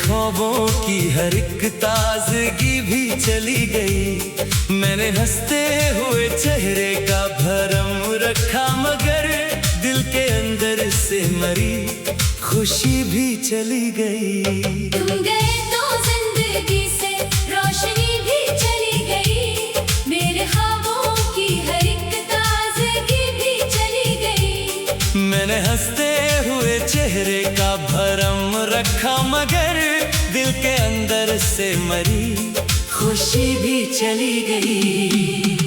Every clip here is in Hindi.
ख्वाबों की हर एक ताजगी भी चली गई। मैंने हंसते हुए चेहरे का भरम रखा, मगर दिल के अंदर से मरी खुशी भी चली गई। तुम गए तो जिंदगी से रोशनी भी चली गई, मेरे ख्वाबों की हर एक ताजगी भी चली गई। मैंने हंसते हुए चेहरे का भरम रखा, मगर दिल के अंदर से मरी खुशी भी चली गई।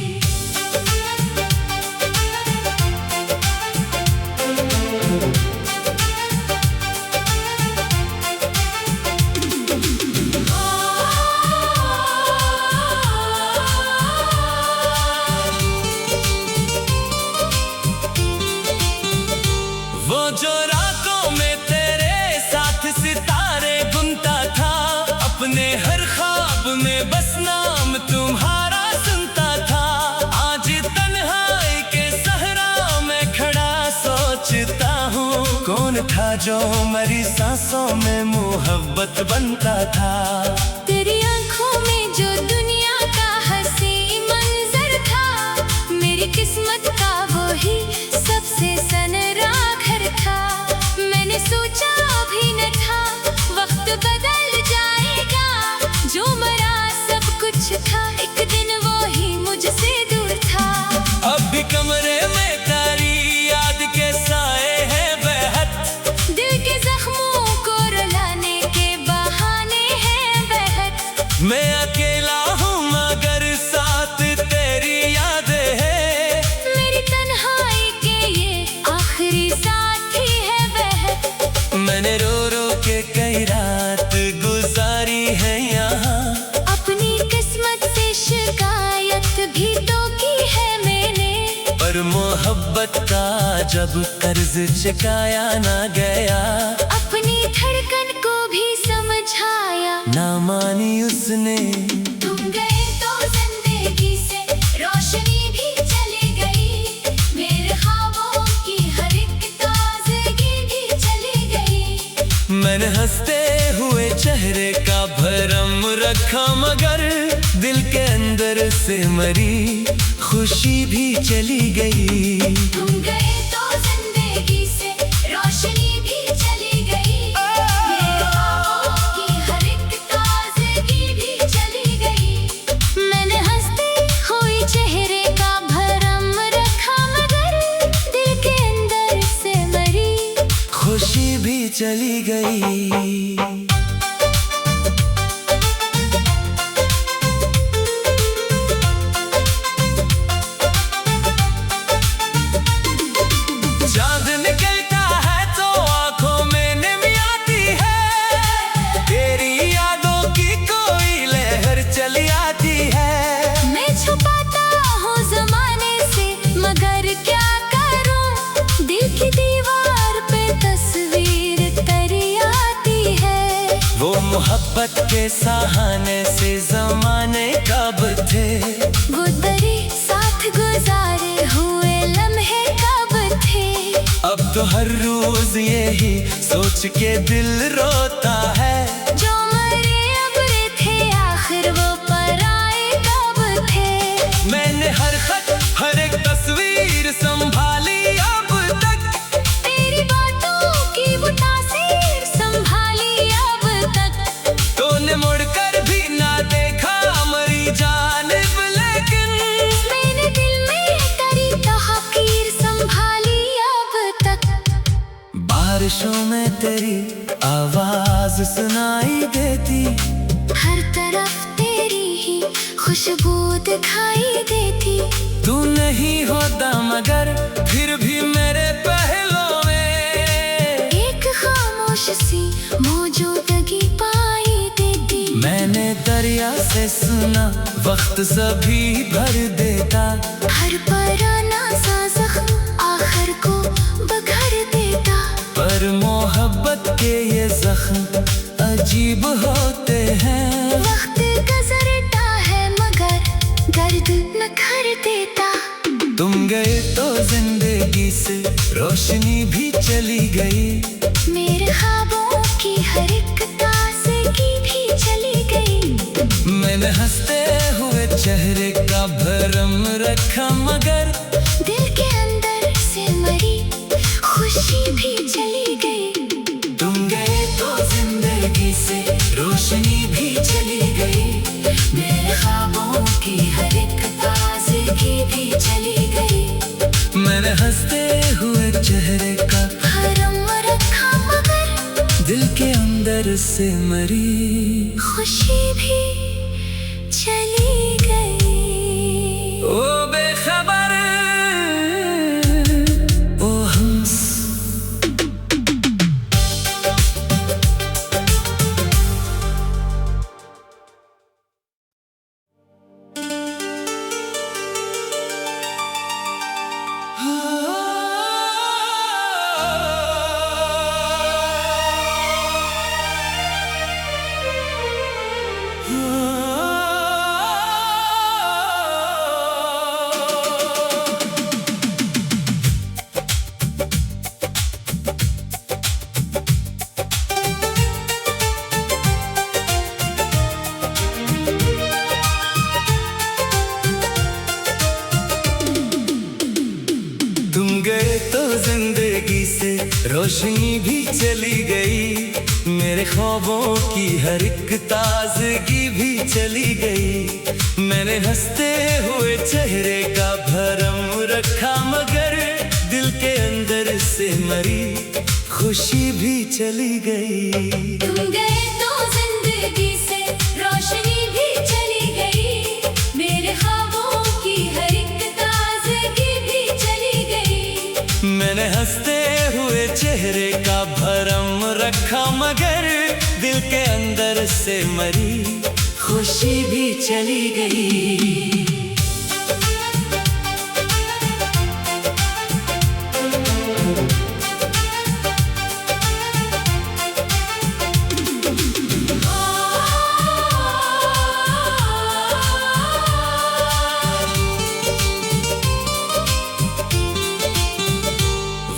वो जो रातों में तेरे साथ सितारे बुनता था, अपने हर ख्वाब में बस नाम तुम्हारा सुनता था। आज तन्हाई के सहरा में खड़ा सोचता हूँ, कौन था जो मेरी सांसों में मोहब्बत बनता था। तेरी आंखों में जो दुनिया का हंसी मंजर था, मेरी किस्मत का वो ही सबसे सनरा घर था। मैंने सोचा भी न था वक्त बदल जाएगा, जो मरा सब कुछ था एक दिन वो ही मुझसे दूर था। अब भी कमरे में तारी याद के साए हैं बेहद, दिल के जख्मों को रुलाने के बहाने हैं बेहद। मैं अकेला हूँ मगर साथ तेरी यादें हैं, मेरी तन्हाई के ये आखिरी साथी है बेहद। मैंने रो रो के कई रात गुजारी है यहाँ, अपनी किस्मत से शिकायत भी तो की है मैंने, पर मोहब्बत का जब कर्ज चुकाया ना गया, अपनी धड़कन को भी समझाया ना मानी उसने। तुम गए तो जिंदगी से रोशनी भी चली गई, मेरे ख्वाबों की हर एक ताजगी भी चली गई। मैंने हंसते हुए चेहरे का भरम रखा, मगर दिल के अंदर से मरी खुशी भी चली गई। तुम गए तो जिंदगी से रोशनी भी चली गई, मेरे ख्वाबों की हर एक ताजगी भी चली गई। मैंने हंसते हुए चेहरे का भरम रखा, मगर दिल के अंदर से मरी खुशी भी चली गई। चांद निकलता है तो आंखों में नमी आती है, तेरी यादों की कोई लहर चली आती है। मैं छुपाता हूँ जमाने से मगर क्या करूँ, दिल की दीवार पे तस्वीर तरी आती है। वो मोहब्बत के सहाने से जमाने कब थे, वो दरी साथ गुजारे हुए लम्हे कब थे। अब तो हर रोज यही सोच के दिल रोता है, जो मरे अबरे थे आखिर वो पराए कब थे। मैंने हर खत हर एक तस्वीर संभाली अब तक, तेरी बातों की वो तासीर संभाली अब तक। तूने मुड़कर भी ना देखा मरी जानिब, लेकिन मैंने दिल में तेरी तहकीर संभाली अब तक। बारिशों में तेरी आवाज सुनाई देती, हर तरफ तेरी ही खुशबू दिखाई देती। तू नहीं होता मगर फिर भी मेरे पहलों में एक खामोश सी मौजूदगी पाई देती। मैंने दरिया से सुना वक्त सभी भर देता, हर पराना सा जख्म आखिर को बघर देता। पर मोहब्बत के ये जख्म अजीब होते हैं। वक्त गुजरता है मगर गर्द न कर देता। तुम गए तो जिंदगी से रोशनी भी चली गई, मेरे ख्वाबों की हर एक ताज़गी मैंने हंसते हुए चेहरे का भरम रखा, मगर दिल के अंदर से मरी खुशी भी चली गई। तुम गए तो जिंदगी से रोशनी भी चली गई, मेरे ख्वाबों की हर एक ताज़गी भी चली गई। मैंने हंसते हुए चेहरे का भरम रखा, मगर दिल के अंदर से मरी खुशी भी चली गई। ओ बेखबर ओ हंस। तुम गए तो जिंदगी से रोशनी भी चली गई, मेरे ख्वाबों की हर एक ताजगी भी चली गई। मैंने हंसते हुए चेहरे का भरम रखा, मगर दिल के अंदर से मरी खुशी भी चली गई। तुम गए तो जिंदगी से रोशनी भी चली गई, मेरे ख्वाबों की हर एक ताज़गी भी चली गई। मैंने हंसते हुए चेहरे का भरम रखा, मगर दिल के अंदर से मरी खुशी भी चली गई।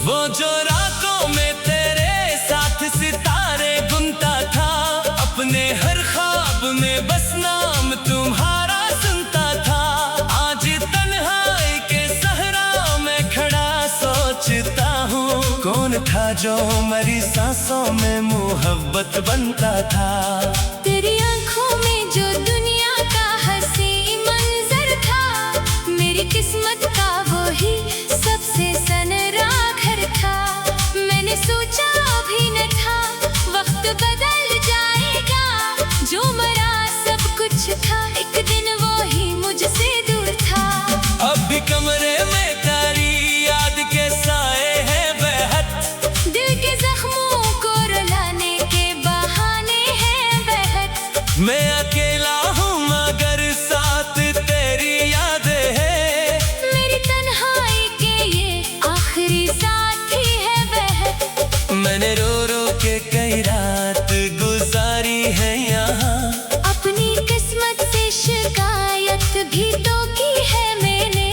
वो जो रातों में तेरे साथ सितारे बुनता था, अपने हर ख्वाब में बस नाम तुम्हारा सुनता था। आज तन्हाई के सहरा में खड़ा सोचता हूँ, कौन था जो मेरी सांसों में मोहब्बत बनता था। तेरी आंखों में जो दुनिया का हंसी मंजर था, मेरी किस्मत का वो ही सबसे सनरा घर था। मैंने सोचा भी न था वक्त बदल जाएगा, जो मरा सब कुछ था एक दिन वो ही मुझसे दूर था। अब भी कमरे में तेरी याद के साए हैं बेहद, दिल के जख्मों को रुलाने के बहाने हैं बेहद। मैं अकेला हूँ मगर साथ तेरी यादें हैं, मेरी तन्हाई के ये आखिरी साथी है बेहद। मैंने रो रो के कई रात गुजारी है यहाँ, अपनी किस्मत से शिकायत भी तो की है मैंने,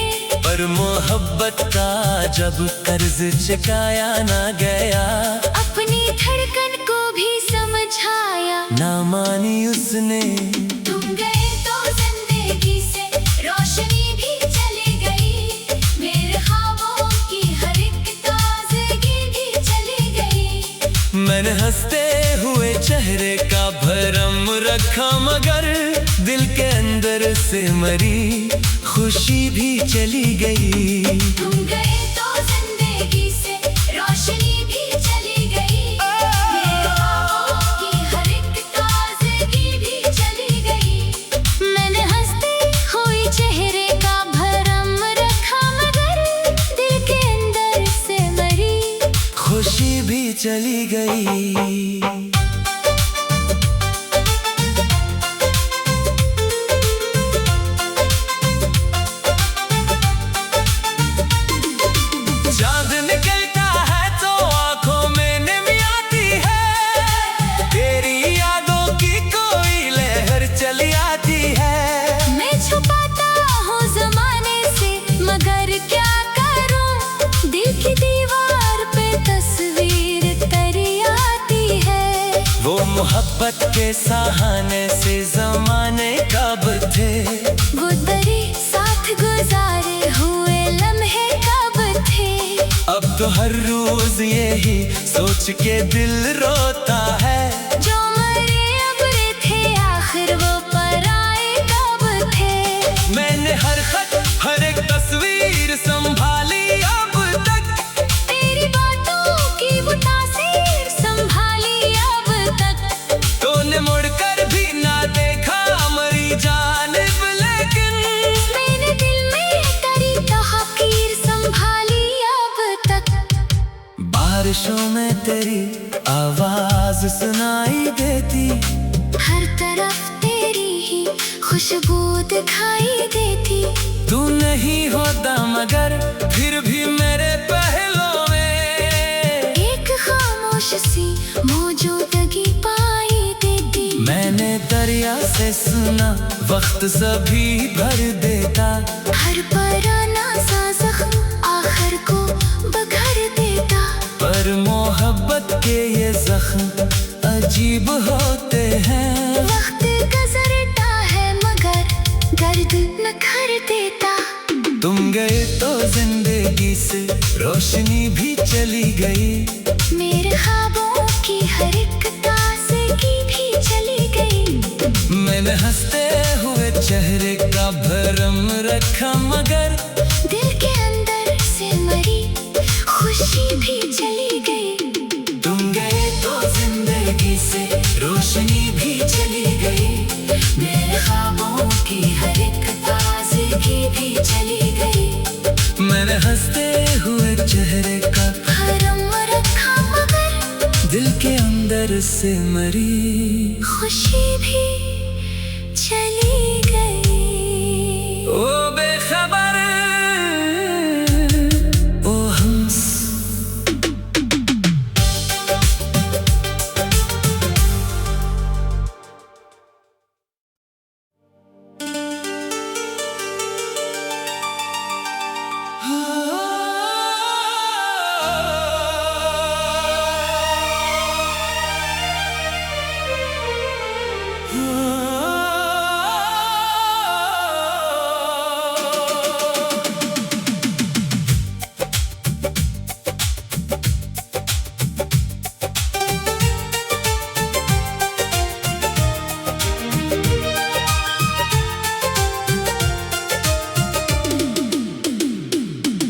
पर मोहब्बत का जब कर्ज चुकाया ना गया, अपनी धड़कन को भी समझाया ना मानी उसने। तुम गए तो जिंदगी से रोशनी भी चली गई, मेरे ख्वाबों की हर एक ताज़गी भी चली गई। मैंने हंसते हुए चेहरे का भरम रखा, मगर दिल के अंदर से मरी खुशी भी चली गई। तुम गए तो जिंदगी से रोशनी भी चली गई, मेरे ख्वाबों की हर एक ताज़गी भी चली गई। मैंने हंसते हुए चेहरे का भरम रखा, मगर दिल के अंदर से मरी खुशी भी चली गई। चांद निकलता है तो आंखों में निम आती है, तेरी यादों की कोई लहर चली आती है। मैं छुपाता हूँ ज़माने से मगर क्या करूँ, दिल की दीवार पे तस्वीर तेरी आती मोहब्बत के सहाने से जमाने कब थे, वो तेरे साथ गुजारे हुए लम्हे कब थे। अब तो हर रोज यही सोच के दिल रोता है, जो मरे अबरे थे आखिर वो पराए कब थे। मैंने हर खत हर एक तस्वीर संभाली अब तक, तेरी बातों की वो तासीर संभाली अब तक। तूने मुड़कर भी ना देखा मरी जानिब, लेकिन मैंने दिल में तेरी तहकीर संभाली अब तक। बारिशों में तेरी आवाज सुनाई देती, हर तरफ तेरी ही खुशबू दिखाई देती। तू नहीं होता मगर फिर भी मेरे पहलों में एक खामोश सी मौजूदगी पाई देती। मैंने दरिया से सुना वक्त सभी भर देता, हर पराना सा जख्म आखिर को बघर देता। पर मोहब्बत के ये जख्म अजीब होते हैं, वक्त गुजरता है मगर दर्द न कर देता। तुम गए तो जिंदगी से रोशनी भी चली गई, मेरे ख्वाबों की हर एक ताज़गी भी चली गई। मैंने हंसते हुए चेहरे का भरम रखा मगर दिल के अंदर से मरी खुशी भी चली गई। तुम गए तो जिंदगी से रोशनी भी चली गई, मेरे ख्वाबों की हर एक ताज़गी भी चली गई। मैंने हंसते हुए चेहरे का भरम रखा मगर दिल के अंदर से मरी खुशी भी चली गई। ओ बेखबर ओ हंस।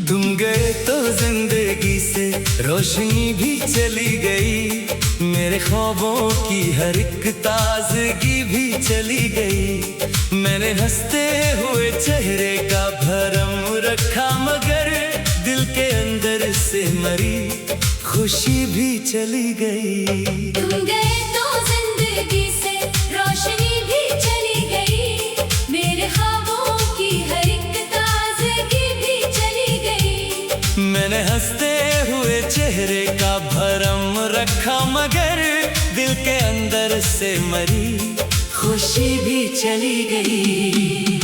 तुम गए तो जिंदगी से रोशनी भी चली गई, मेरे ख्वाबों की हर एक ताजगी भी चली गई। मैंने हंसते हुए चेहरे का भरम रखा मगर दिल के अंदर से मरी खुशी भी चली गई। तुम गए तो जिंदगी से रोशनी भी चली गई, मेरे ख्वाबों की हर एक ताज़गी भी चली गई। मैंने हंसते हुए चेहरे का भरम रखा मगर दिल के अंदर से मरी खुशी भी चली गई।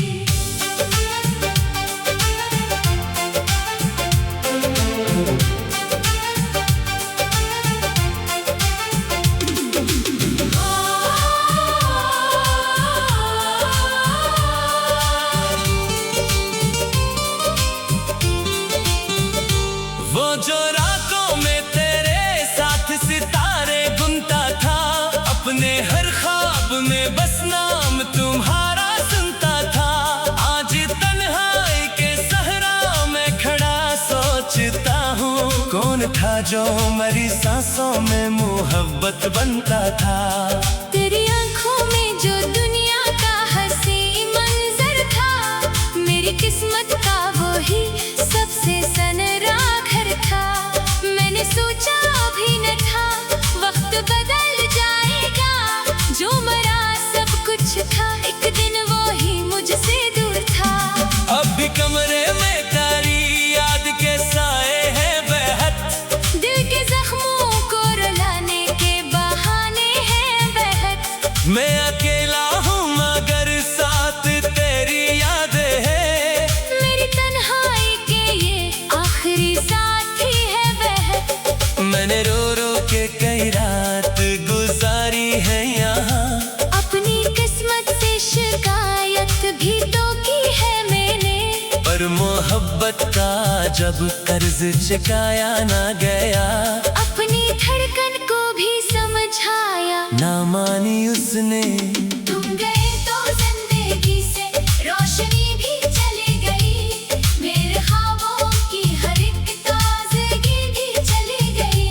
वो जो रातों में तेरे साथ सितारे बुनता था, अपने हर ख्वाब में बस नाम तुम्हारा सुनता था। आज तन्हाई के सहरा में खड़ा सोचता हूँ, कौन था जो मेरी सांसों में मोहब्बत बनता था। तेरी आंखों में जो दुनिया का हंसी मंजर था, मेरी किस्मत का वो ही सबसे सनरा घर था। मैंने सोचा भी न था वक्त बदल जाएगा, जो मरा सब कुछ था एक दिन वो ही मुझसे दूर था। अब भी कमरे में तारी याद के साए हैं बेहद, दिल के जख्मों को रुलाने के बहाने हैं बेहद। मैं अकेला हूँ मगर साथ तेरी यादें हैं, मेरी तन्हाई के ये आखिरी साथी है बेहद। मैंने रो रो के कई रात गुजारी है मोहब्बत का जब कर्ज चुकाया ना गया, अपनी धड़कन को भी समझाया ना मानी उसने। तुम गए तो जिंदगी से रोशनी भी चली गई, मेरे ख्वाबों की हर एक ताज़गी भी चली गई।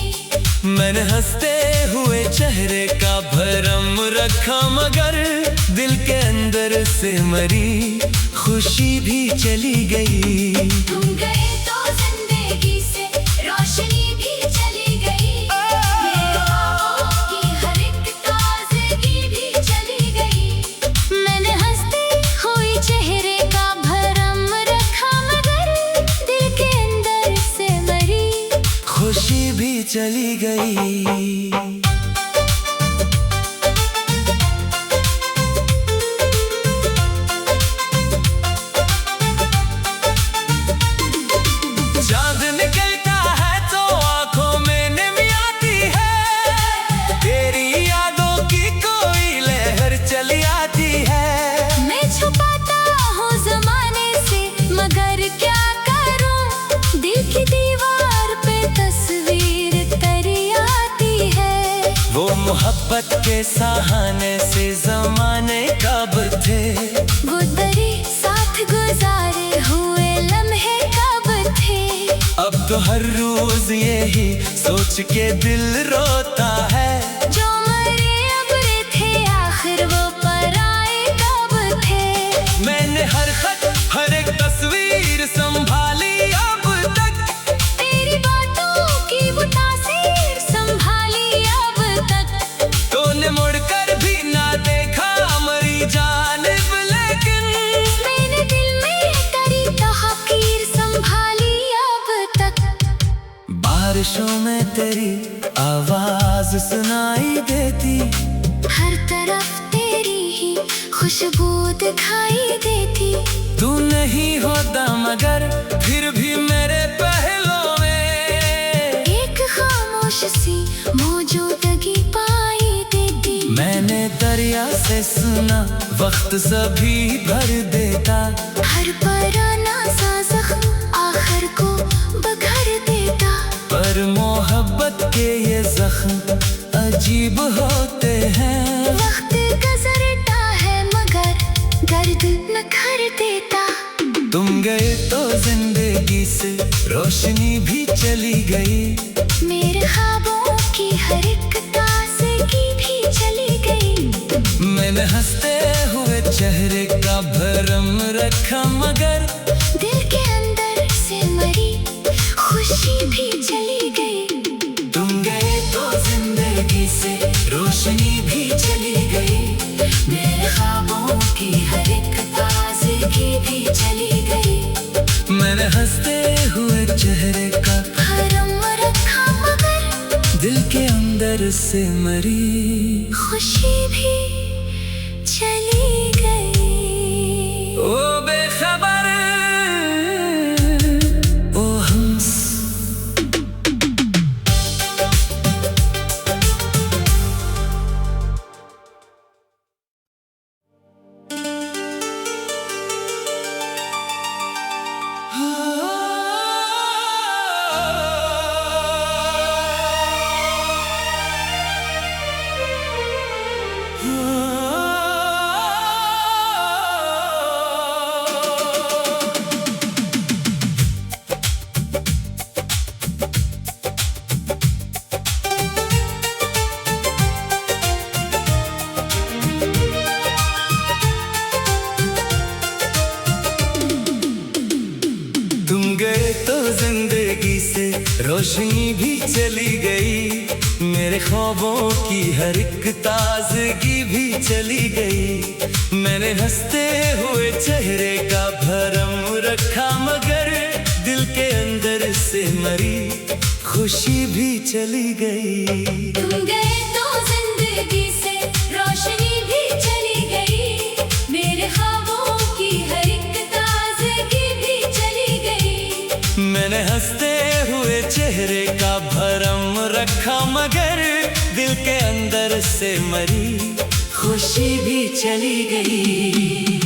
मैंने हंसते हुए चेहरे का भरम रखा, मगर दिल के अंदर से मरी खुशी भी चली गई। तुम गए तो जिंदगी से रोशनी भी चली गई, मेरे ख्वाबों की हर एक ताज़गी भी चली गई। मैंने हंसते हुए चेहरे का भरम रखा, मगर दिल के अंदर से मरी खुशी भी चली गई। चाँद निकलता है तो आँखों में नमी आती है, तेरी यादों की कोई लहर चली आती है। मैं छुपाता हूँ ज़माने से मगर क्या करूँ, दिल की दीवार पे तस्वीर तरी आती है। वो मोहब्बत के सहाने से ज़माने कब थे, वो दरी साथ गुजारे हुए लम्हे कब थे। अब तो हर रोज यही सोच के दिल रोता है, जो मरे अबरे थे आखिर वो पराए कब थे। मैंने हर खत हर एक तस्वीर संभाली अब तक, तेरी बातों की वो तासीर संभाली अब तक। तूने मुड़कर भी ना देखा मरी जानिब, लेकिन मैंने दिल में करी तहकीर संभाली अब तक। बारिशों में तेरी आवाज सुनाई देती, हर तरफ तेरी ही खुशबू दिखाई देती। तू नहीं होता मगर फिर भी मेरे पहलों में एक खामोश सी मौजूदगी पाई देती। मैंने दरिया से सुना वक्त सभी भर देता, हर पराना सा जख्म आखिर को बघर देता। पर मोहब्बत के ये जख्म अजीब होते हैं। वक्त गुजरता है मगर गर्द न कर देता। तुम गए तो जिंदगी से रोशनी भी चली गई, मेरे ख्वाबों की हर एक ताज़गी भी चली गई। मैंने हंसते हुए चेहरे का भरम रखा, मगर दिल के अंदर से मरी खुशी भी चली गई। तुम गए तो जिंदगी से रोशनी भी चली गई, मेरे ख्वाबों की हर एक ताज़गी भी चली गई। मैंने हंसते हुए चेहरे का भरम रखा, मगर दिल के अंदर से मरी खुशी भी चली गई। ओ बेखबर ओ हंस। तुम गए तो जिंदगी से रोशनी भी चली गई, मेरे ख्वाबों की हर एक ताजगी भी चली गई। मैंने हंसते हुए चेहरे का भरम रखा, मगर दिल के अंदर से मरी खुशी भी चली गई। तुम गए तो जिंदगी से रोशनी भी चली गई, मेरे ख्वाबों की हर एक ताज़गी भी चली गई। मैंने हंसते हुए चेहरे का भरम रखा, मगर दिल के अंदर से मरी खुशी भी चली गई।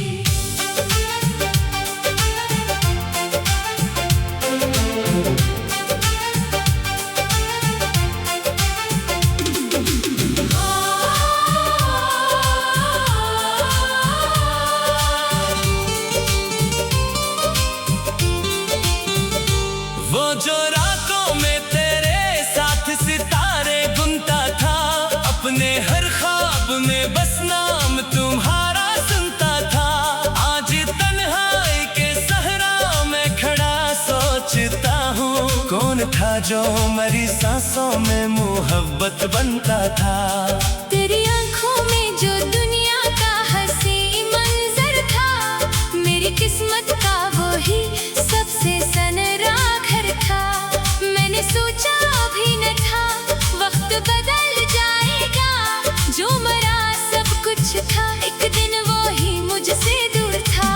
था जो मेरी सांसों में मोहब्बत बनता था। तेरी आंखों में जो दुनिया का हंसी मंजर था, मेरी किस्मत का वही सबसे सनरा घर था। मैंने सोचा भी न था वक्त बदल जाएगा, जो मरा सब कुछ था एक दिन वो ही मुझसे दूर था।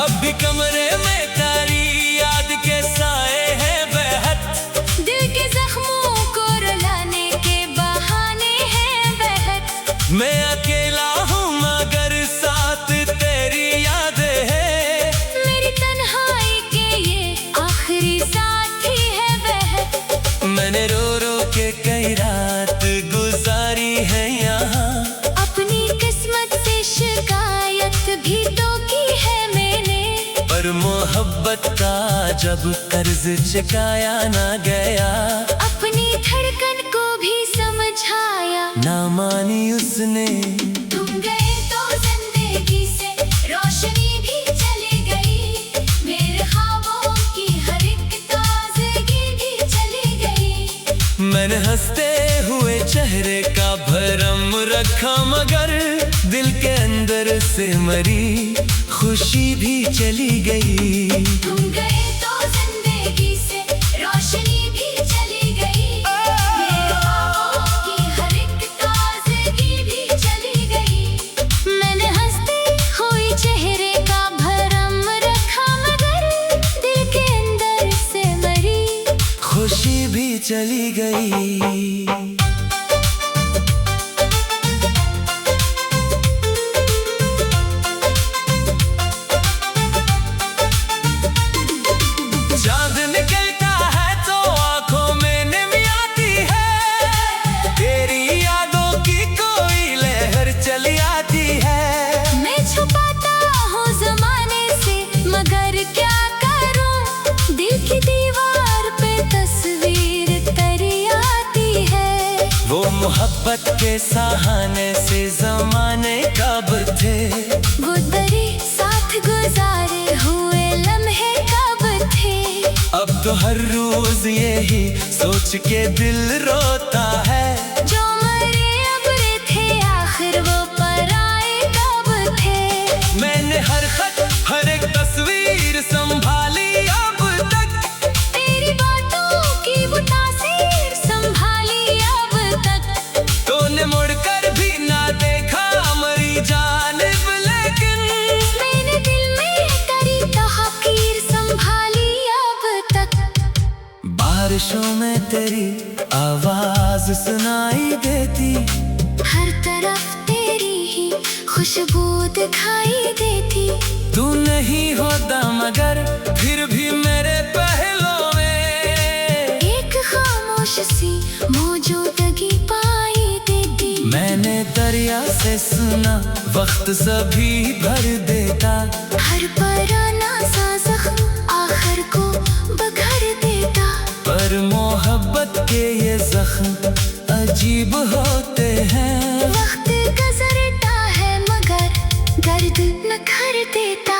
अब भी कमरे में तारी याद के साए हैं बेहद, दिल के जख्मों को रुलाने के बहाने हैं बेहद। मैं अकेला हूँ मगर साथ तेरी यादें हैं, मेरी तन्हाई के ये आखिरी साथी है बेहद। मैंने रो रो के कई रात गुजारी है यहाँ, अपनी किस्मत से शिकायत भी तो की है मैंने, पर मोहब्बत का जब कर्ज चुकाया ना गया, अपनी धड़कन को भी समझाया ना मानी उसने। तुम गए तो जिंदगी से रोशनी भी चली गई, मेरे ख्वाबों की हर एक ताज़गी भी चली गई। मैंने हंसते हुए चेहरे का भरम रखा मगर दिल के अंदर से मरी खुशी भी चली गई। तुम गए तो जिंदगी से रोशनी भी चली गई, मेरे ख्वाबों की हर एक ताज़गी भी चली गई। मैंने हंसते हुए चेहरे का भरम रखा मगर दिल के अंदर से मरी खुशी भी चली गई। चांद निकलता है तो आंखों में नमी आती है, तेरी यादों की कोई लहर चली आती है। मैं छुपाता हूँ जमाने से मगर क्या करूँ, दिल की दीवार पे तस्वीर तरी आती है। वो मोहब्बत के सहाने से जमाने कब थे, वो दरी साथ गुजारे हुए लम्हे कब थे। अब तो हर रोज यही सोच के दिल रोता है, जो मरे अबरे थे आखिर वो पराए कब थे। मैंने हर खत हर एक तस्वीर संभाली अब तक, तेरी बातों की वो तासीर संभाली अब तक। तूने मुड़कर भी ना देखा मरी जानिब, लेकिन मैंने दिल में तेरी तहकीर संभाली अब तक। बारिशों में तेरी आवाज सुनाई देती, हर तरफ तेरी ही खुशबू दिखाई देती। तू नहीं होता मगर फिर भी मेरे पहलों में एक खामोश सी मौजूदगी पाई देती। मैंने दरिया से सुना वक्त सभी भर देता, हर पराना सा जख्म आखिर को बघर देता। पर मोहब्बत के ये जख्म अजीब होते हैं, वक्त गुजरता है मगर दर्द न कर देता।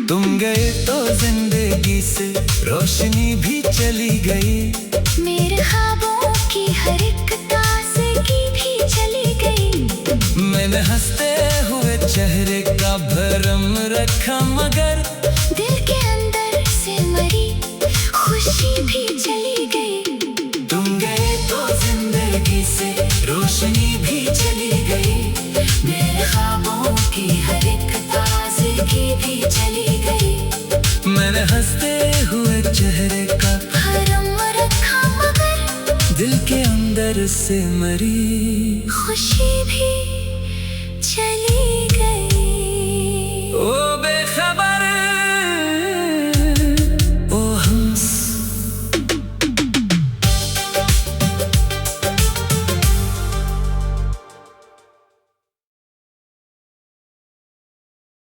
तुम गए तो जिंदगी से रोशनी भी चली गई, मेरे ख्वाबों की हर एक ताज़गी भी चली गई। मैंने हंसते हुए चेहरे का भरम रखा मगर दिल के अंदर से मरी खुशी भी चली गई। तुम गए तो जिंदगी से रोशनी भी चली गई, मेरे ख्वाबों की हर एक ताज़गी भी चली गई। मैंने हंसते हुए चेहरे का भरम रखा मगर दिल के अंदर से मरी खुशी भी चली